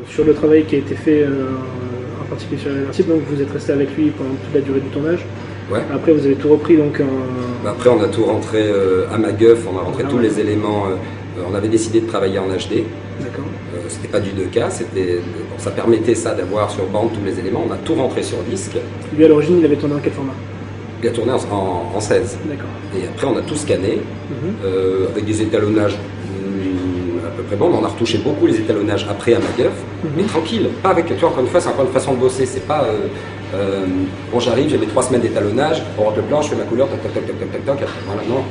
Sur le travail qui a été fait en particulier sur Irréversible, donc vous êtes resté avec lui pendant toute la durée du tournage. Ouais. Après vous avez tout repris donc Après on a tout rentré à MacGuff, on a rentré tous les éléments. On avait décidé de travailler en HD. D'accord. C'était pas du 2K, ça permettait ça d'avoir sur bande tous les éléments. On a tout rentré sur disque. Lui à l'origine il avait tourné en quel format? Il a tourné en 16. D'accord. Et après on a tout scanné avec des étalonnages à peu près bons. On a retouché beaucoup les étalonnages après à MacGuff, mais tranquille, pas avec. Tu vois, encore une fois, c'est encore une façon de bosser. C'est pas bon, j'arrive, j'ai mes 3 semaines d'étalonnage, on rentre le plan, je fais ma couleur, toc toc toc toc toc toc toc. Voilà, non.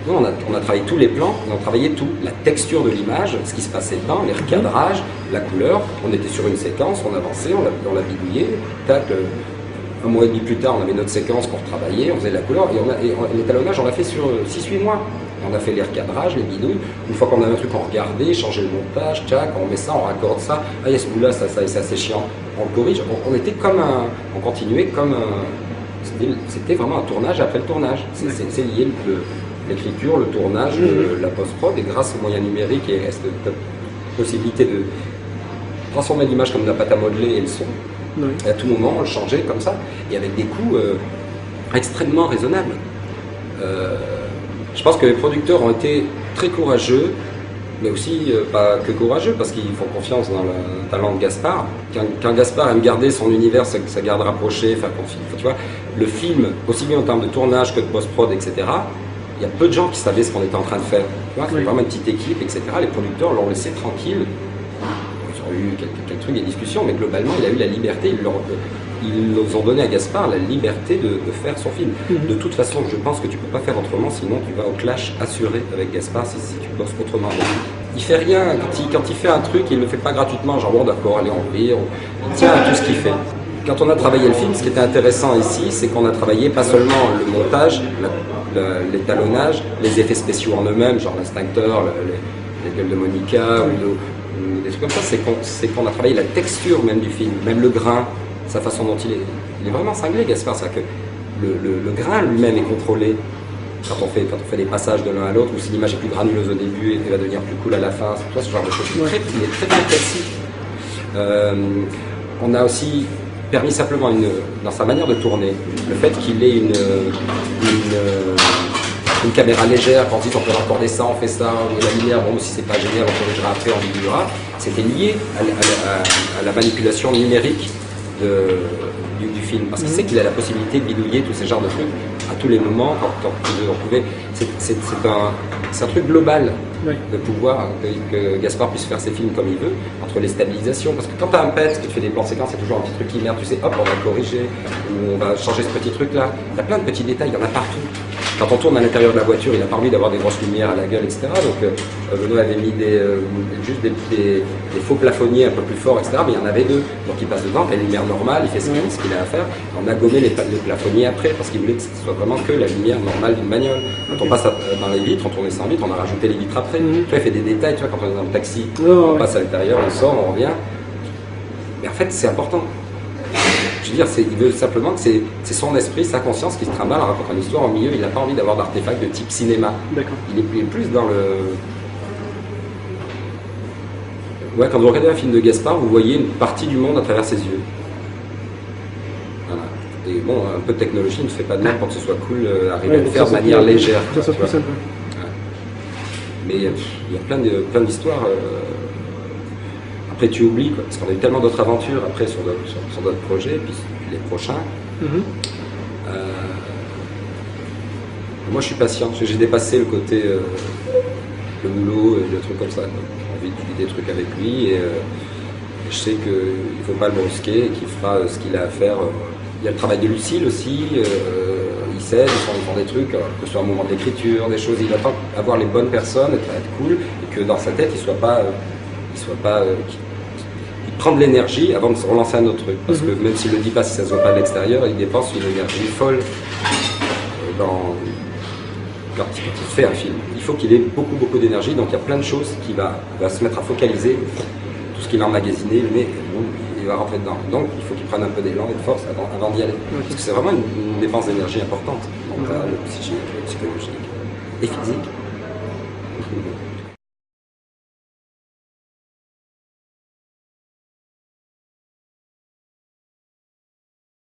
Non, on a travaillé tous les plans, on a travaillé tout, la texture de l'image, ce qui se passait dedans, les recadrages, la couleur. On était sur une séquence, on avançait, on l'a bidouillé. Tac, un mois et demi plus tard, on avait notre séquence pour travailler, on faisait de la couleur, et l'étalonnage, on l'a fait sur 6-8 mois. On a fait les recadrages, les bidouilles. Une fois qu'on avait un truc, on regardait, changeait le montage, tchac, on met ça, on raccorde ça. Ah, il y a ce bout-là, ça, c'est assez chiant. On le corrige. On était comme on continuait comme c'était vraiment un tournage après le tournage. C'est lié l'écriture, le tournage, la post-prod, et grâce aux moyens numériques et cette possibilité de transformer l'image comme de la pâte à modeler et le son. Oui. Et à tout moment, on le changeait comme ça, et avec des coûts extrêmement raisonnables. Je pense que les producteurs ont été très courageux, mais aussi pas que courageux, parce qu'ils font confiance dans le talent de Gaspard. Quand Gaspard aime garder son univers, sa garde rapprochée, faire confiance. Tu vois, le film, aussi bien en termes de tournage que de post-prod, etc., il y a peu de gens qui savaient ce qu'on était en train de faire. Tu vois, c'était vraiment une petite équipe, etc. Les producteurs l'ont laissé tranquille. Ils ont eu quelques trucs, des discussions, mais globalement, il a eu la liberté. Ils nous ont donné à Gaspard la liberté de faire son film. De toute façon, je pense que tu ne peux pas faire autrement, sinon tu vas au clash assuré avec Gaspard si tu bosses autrement. Il fait rien, quand il fait un truc, il ne le fait pas gratuitement, genre bon d'accord, allez on rire, il tient à tout ce qu'il fait. Quand on a travaillé le film, ce qui était intéressant ici, c'est qu'on a travaillé pas seulement le montage, l'étalonnage, les effets spéciaux en eux-mêmes, genre l'instincteur, les gueules de Monica ou des trucs comme ça, c'est qu'on a travaillé la texture même du film, même le grain, sa façon dont il est vraiment cinglé, Gaspard. C'est-à-dire que le grain lui-même est contrôlé quand on fait des passages de l'un à l'autre, ou si l'image est plus granuleuse au début et va devenir plus cool à la fin, c'est ce genre de choses. Il est très bien précis. On a aussi permis simplement, dans sa manière de tourner, le fait qu'il ait une caméra légère, quand on dit on peut raccorder ça, on fait ça, la lumière, bon si c'est pas génial, on corrigera après, on bidouillera. C'était lié à la manipulation numérique du film, parce qu'il sait qu'il a la possibilité de bidouiller tous ces genres de trucs à tous les moments quand on pouvait. C'est un truc global de pouvoir que Gaspard puisse faire ses films comme il veut, entre les stabilisations, parce que quand tu as un pet, que tu fais des plans séquences, c'est toujours un petit truc qui merde, tu sais, hop, on va corriger, ou on va changer ce petit truc là. Il y a plein de petits détails, il y en a partout. Quand on tourne à l'intérieur de la voiture, il n'a pas envie d'avoir des grosses lumières à la gueule, etc. Donc Benoît avait mis juste des faux plafonniers un peu plus forts, etc. Mais il y en avait deux. Donc il passe devant, il a une lumière normale, il fait ce qu'il a à faire. On a gommé les plafonniers après parce qu'il voulait que ce soit vraiment que la lumière normale d'une bagnole. Quand on passe dans les vitres, on tournait sans vitres, on a rajouté les vitres après. Tu vois, il fait des détails, tu vois, quand on est dans le taxi, on passe à l'intérieur, on sort, on revient. Mais en fait, c'est important. Je veux dire, il veut simplement que c'est son esprit, sa conscience qui se trimballe en racontant une histoire au milieu. Il n'a pas envie d'avoir d'artefacts de type cinéma. Il est plus dans le... Ouais, quand vous regardez un film de Gaspard, vous voyez une partie du monde à travers ses yeux. Voilà. Et bon, un peu de technologie ne fait pas de mal pour que ce soit cool, arriver à le faire de manière légère. Mais il y a plein d'histoires... Après tu oublies, quoi, parce qu'on a eu tellement d'autres aventures après sur d'autres projets, puis les prochains. Moi je suis patient, parce que j'ai dépassé le côté le boulot et le truc comme ça. J'ai envie de vivre des trucs avec lui et je sais qu'il ne faut pas le brusquer et qu'il fera ce qu'il a à faire. Il y a le travail de Lucille aussi, il sait, ils font des trucs, que ce soit un moment d'écriture, des choses, il attend avoir les bonnes personnes, être cool, et que dans sa tête il soit pas il prend de l'énergie avant de se relancer un autre truc, parce que même s'il ne le dit pas, si ça ne se voit pas de l'extérieur, il dépense une énergie folle quand il fait un film. Il faut qu'il ait beaucoup d'énergie, donc il y a plein de choses qu'il va se mettre à focaliser, tout ce qu'il a emmagasiné, mais il va rentrer dedans. Donc il faut qu'il prenne un peu d'élan et de force avant d'y aller, parce que c'est vraiment une dépense d'énergie importante, mentale, psychique, psychologique et physique.